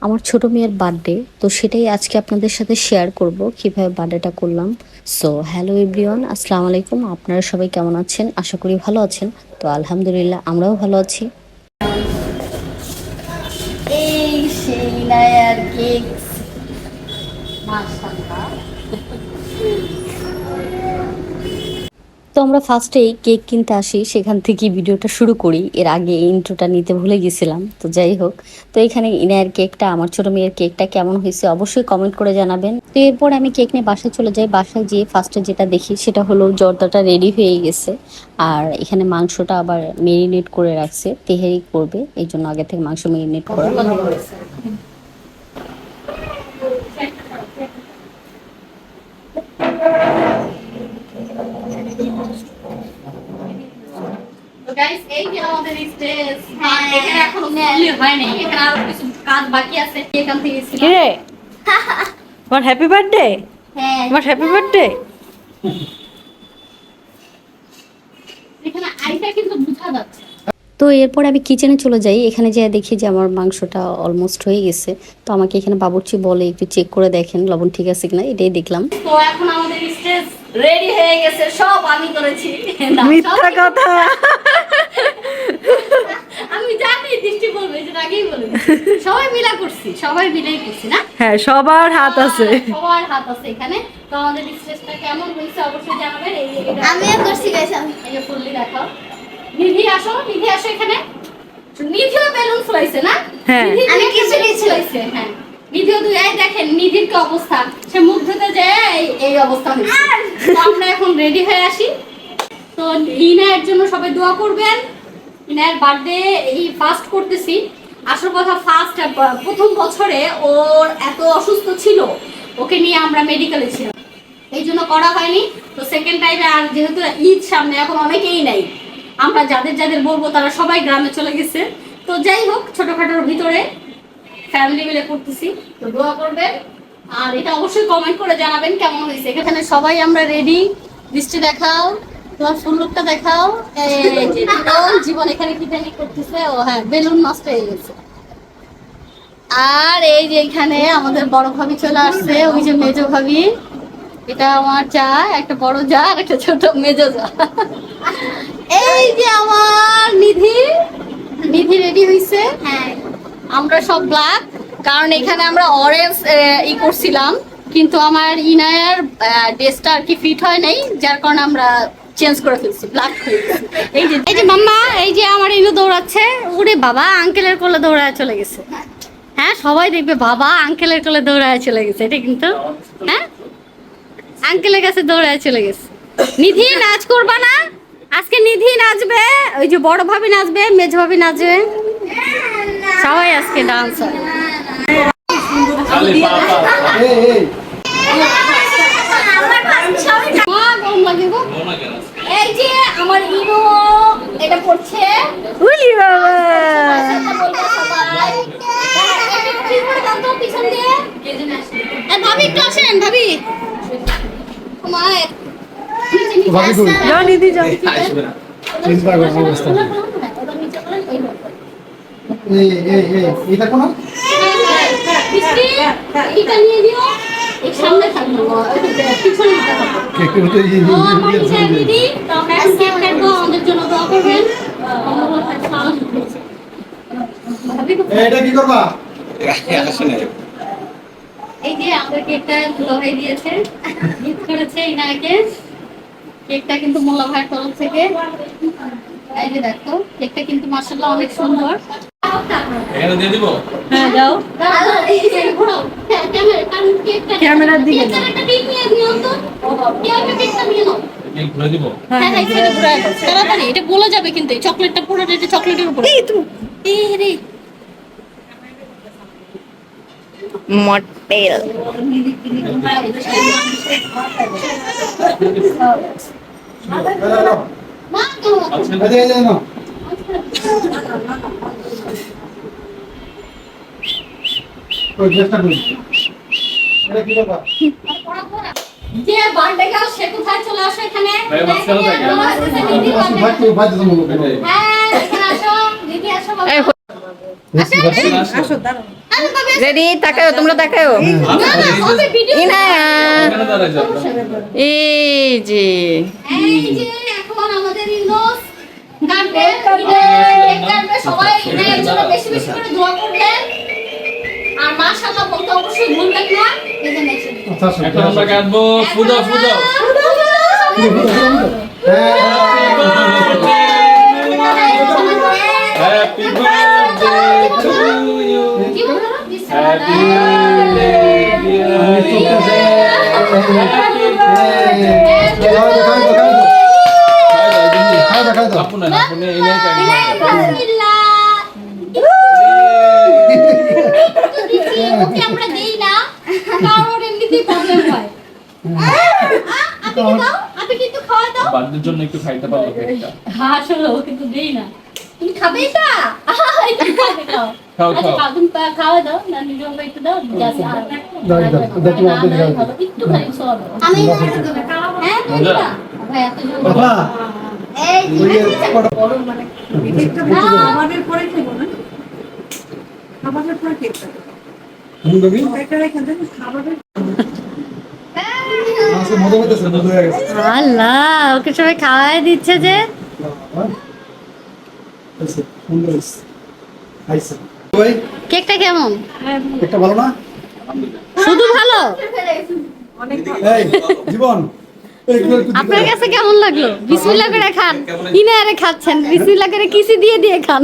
আমার ছোট মেয়ের বার্থডে, তো সেটাই আজকে আপনাদের সাথে শেয়ার করব কিভাবে বার্থডেটা করলাম। সো হ্যালো এভরিওয়ান, আসসালামু আলাইকুম। আপনারা সবাই কেমন আছেন? আশা করি ভালো আছেন। তো আলহামদুলিল্লাহ আমরাও ভালো আছি। এই সেই নায়ার কেক মাশাআল্লাহ। তো আমরা ফার্স্টেই কেক কিনতে আসি, সেখান থেকে ভিডিওটা শুরু করি। এর আগে ইন্ট্রোটা নিতে ভুলে গেছিলাম। তো যাই হোক, তো এখানে ইনায়ের কেকটা, আমার ছোট মেয়ের কেকটা কেমন হয়েছে অবশ্যই কমেন্ট করে জানাবেন। তো এরপর আমি কেক নিয়ে বাসায় চলে যাই। বাসায় গিয়ে ফার্স্টে যেটা দেখি সেটা হলো জর্দাটা রেডি হয়ে গেছে। আর এখানে মাংসটা আবার মেরিনেট করে রাখছে, তেহারি করবে, এই জন্য আগে থেকে মাংস মেরিনেট করা। তো গাইস, এই যে আমাদের স্টেজ, এখানে এখনো ফুললি হয়নি, এখানে আরো কিছু কাজ বাকি আছে। এখান থেকে ছিল কি রে তোমার হ্যাপি বার্থডে? হ্যাঁ, তোমার হ্যাপি বার্থডে। এখানে আইটা কিন্তু বোঝা যাচ্ছে। তো এরপর আমি কিচেনে চলে যাই। এখানে যেয়ে দেখি যে আমার মাংসটা অলমোস্ট হয়ে গেছে। তো আমাকে এখানে বাবুর্চি বলে একটু চেক করে দেখেন লবণ ঠিক আছে কিনা, এটাই দেখলাম। তো এখন আমাদের স্টেজ রেডি হয়ে গেছে, সব আমি করেছি। না, মিথ্যা কথা। আমি জানি দৃষ্টি বলবে, যে আগেই বলে সবাই মিলা করছি, সবাই মিলেই করছি না। হ্যাঁ, সবার হাত আছে। সবার হাত আছে এখানে। তো আমাদের স্টেজটা কেমন হয়েছে অবশ্যই জানাবেন। এই যে আমিও করছি গাইস। আমি এই যে ফুললি দেখাও। নিধি আসো, নিধি আসো এখানে। নিধিও বেলুন ফুলাইছে না? হ্যাঁ। নিধি আমি দুই কিছু একটা বেলুন কিছু। ফুলাইছে, হ্যাঁ। নিধিও দুই, এই দেখেন নিধির কি অবস্থা, সে মুখ ধুতে যায় এই অবস্থা হয়েছে। তো আমরা এখন রেডি হয়ে আসি। তো ইনায়ের জন্য সবাই দোয়া করবেন। ইনায়ের বার্থডে এই ফার্স্ট করতেছি। আসল কথা, প্রথম বছরে ওর এত অসুস্থ ছিল, ওকে নিয়ে আমরা মেডিকেলে ছিলাম, এই জন্য করা হয়নি। তো সেকেন্ড টাইমে, আর যেহেতু ঈদ সামনে, এখন অনেকেই নাই, আমরা যাদের যাদের বলবো তারা সবাই গ্রামে চলে গেছে। তো যাই হোক, ছোটখাটোর ভিতরে ফ্যামিলি মিলে করতেছি। তো দোয়া করবেন, আর এটা অবশ্যই কমেন্ট করে জানাবেন কেমন হয়েছে। এখানে সবাই আমরা রেডি। দৃষ্টি দেখাও, তোমার ফুল লুকটা দেখাও। এই যে জীবন এখানে কি জানি করতেছে। ও হ্যাঁ, বেলুন নষ্ট হয়ে গেছে। আর এই যে এখানে আমাদের বড় ভাবি চলে আসছে, ওই যে মেজো ভাবি। এটা আমার যা, একটা বড় যা আর একটা ছোট মেজো যা। এই যে আমার নিধি, নিধি রেডি হইছে। হ্যাঁ, আমরা সব ব্ল্যাক, কারণ এখানে আমরা অরেঞ্জ করছিলাম, কিন্তু আমার ইনায়ার ড্রেসটা আর কি ফিট হয় নাই, যার কারণে আমরা চেঞ্জ করে ফেলছি, ব্ল্যাক হয়ে গেছে। এই যে মাম্মা, এই যে আমার ইনু দৌড়াচ্ছে। ওরে বাবা, আঙ্কেলের কোলে দৌড়ায় চলে গেছে। হ্যাঁ, সবাই দেখবে বাবা আঙ্কেলের কোলে দৌড়ায় চলে গেছে, এটা কিন্তু হ্যাঁ, আঙ্কেলের কাছে দৌড়ায় চলে গেছে। নিধি নাচ করবা না আজকে? নিধি নাচবে, ওই যে বড় ভাবি নাচবে, মেজ ভাবি নাচবে, সবাই আজকে ডান্স হয়। মা, গরম লাগে গো। এই যে আমার ইনো এটা পড়ছে। উলি বাবা। পিছন দিয়ে ভাবি একটু আসেন, ভাবি। যাও নিদি, যাও। চিন্তা করো অবস্থা। এইটা কোন এটা নিয়ে দিও, এই সামনে থাকবো, পিছনে থাকবো। কেকের মধ্যে দিদি, তো আমরা এখন কেক কাটবো, আমাদের জন্য দোয়া করবেন। এটা কি করবা? এই যে আমাদের কেকটা মোল্লা ভাই দিয়েছে, গিফট করেছে ইনাকে। কেকটা কিন্তু মোল্লা ভাইয়ের তরফ থেকে। এই যে দেখো, কেকটা কিন্তু মাশাআল্লাহ অনেক সুন্দর। এখানে দিয়ে দিব। হ্যাঁ, যাও। ক্যামেরার দিকে যাও। একটা পিক নিয়ে নিও তো, কেকটা নিয়ে নাও। এই ঘুরে দিব। হ্যাঁ হ্যাঁ, এটা পুরো তাড়াতাড়ি, এটা গলে যাবে কিন্তু। এই চকলেটটা পুরো, এটা চকলেটের উপরে। এই তুমি রে মটেল। মা, কেমন আছো? এই যে না ওই চেষ্টা করি। এটা কি করবা? যে বার্থডে গার্ল, সে কোথায়? চলে আসো এখানে। ভাই, মাঝখানে থাকে। ভাই তো ভাই তো মনে করে। হ্যাঁ, এখানে আসো, দিদি আসো বাবা। আসো, দাঁড়াও। রেডি, তাকাও, তোমরা তাকাও। না না হবে ভিডিও ইনায়া, এখানে দাঁড়াই যাও। এই যে এই যে এখন আমাদের ইউনুস কাটবে কেক কাটবে সবাই ইনায়ের জন্য বেশি বেশি করে দোয়া করবেন আর মাশাআল্লাহ বলতে অবশ্যই ভুলবেন না এই যে নেক্সট আচ্ছা আচ্ছা এখন আমরা কাটবো ফুদাও ফুদাও। Happy birthday to you. Happy birthday আপু না আপনি এই নাই ওকে আমরা দেই না কারণ এমনিতেই প্রবলেম হয় আপনি কিন্তু খাওয়া দাও বার্থডের জন্য একটু খাইতে পারলো কেকটা। হ্যাঁ আসলে ও কিন্তু দেই না তুমি খাবে এটা একটু খাবে দাও খাও, আচ্ছা খাও। কাকুন খাওয়া দাও না নিজে একটু দাও জাস্ট দেখি আপনি খাও। একটু খাই সব আমি হ্যাঁ মজা? ভাই এত জোর বাবা এই ওই যে কটা আমাদের পরে খেবো না, আমাদের পরে খেতে মুন্ডবি একটা রেখে দেন, খাবারের আজকে মজা হইতেছে, মজা হয়ে গেছে। আল্লাহ, ওকে সবাই খাওয়াই দিচ্ছে যে। আচ্ছা, সুন্দর হয়েছে। আইসা। ওই, কেকটা কেমন? একটা ভালো না? শুধু ভালো? এই, জীবন, একটু একটু দিতে আপনার দাও। কাছে কেমন লাগলো? বিসমিল্লাহ করে খান। ইনারে খাচ্ছেন, বিসমিল্লাহ করে কিসি দিয়ে দিয়ে খান।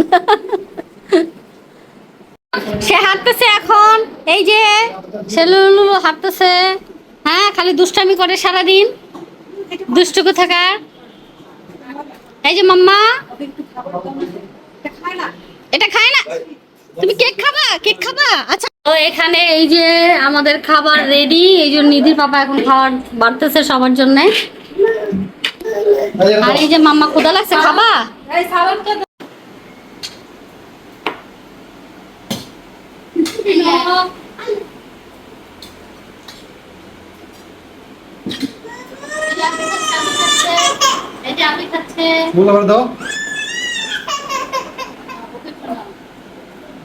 সে হাঁটতেছে এখন, এই যে সেলুলু হাঁটতেছে। হ্যাঁ, খালি দুষ্টামি করে সারাদিন, দুষ্টুকু থাকা। এই যে মাম্মা, এটা খায় না। তুমি কেক খাবা? কেক খাবা? আচ্ছা। তো এখানে এই যে আমাদের খাবার রেডি। এই যে নিধির পাপা এখন খাবার বাড়তেছে সবার জন্য। এই, আর এই যে মাম্মা ক্ষুধা লাগছে, খাবা? এই সালাদটা এটা আপনি খাচ্ছে মুলা ভরে দাও।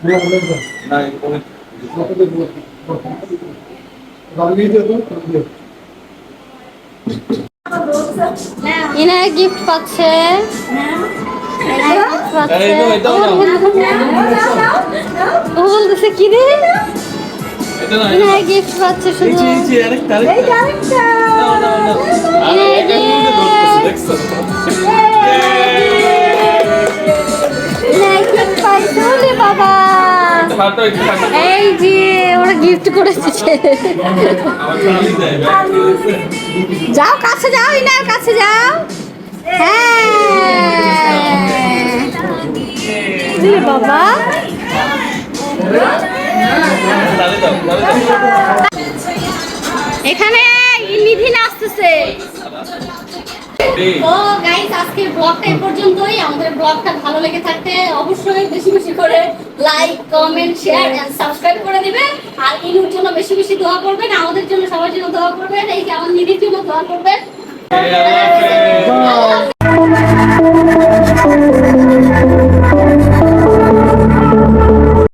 মুলা ভরে দাও। নাই ওই রাগি দিও তো, দিও। ইনায় গিফট পাচ্ছে। ইনায় gift পাচ্ছে। এই তো এটাও নাও। ও বলতেছে কি রে? এটা না ইনায় গিফট পাচ্ছে শুধু। এই আরেকটা আরেকটা নাও নাও নাও আরে এটা কিন্তু ধরতেছে দেখছো ইনায় গিফট পাইছে রে বাবা। হাঁটো একটু হাঁটো এই যে ওরা গিফট করেছে। আমার চালি যায় যাও কাছে যাও, ইনার কাছে যাও। হ্যাঁ রে বাবা। চালি দাও এখানে নিধি নাচতেছে। এই তো গাইস আজকের ব্লগটা এই পর্যন্তই। আমাদের ব্লগটা ভালো লেগে থাকতে অবশ্যই বেশি বেশি করে like comment share and subscribe করে দিবেন। আর ইনুর জন্য বেশি বেশি দোয়া করবেন, আমাদের জন্য সবার জন্য দোয়া করবেন, এই যে আমার নিধির জন্য দোয়া করবেন। আল্লাহ হাফেজ। আল্লাহ হাফেজ।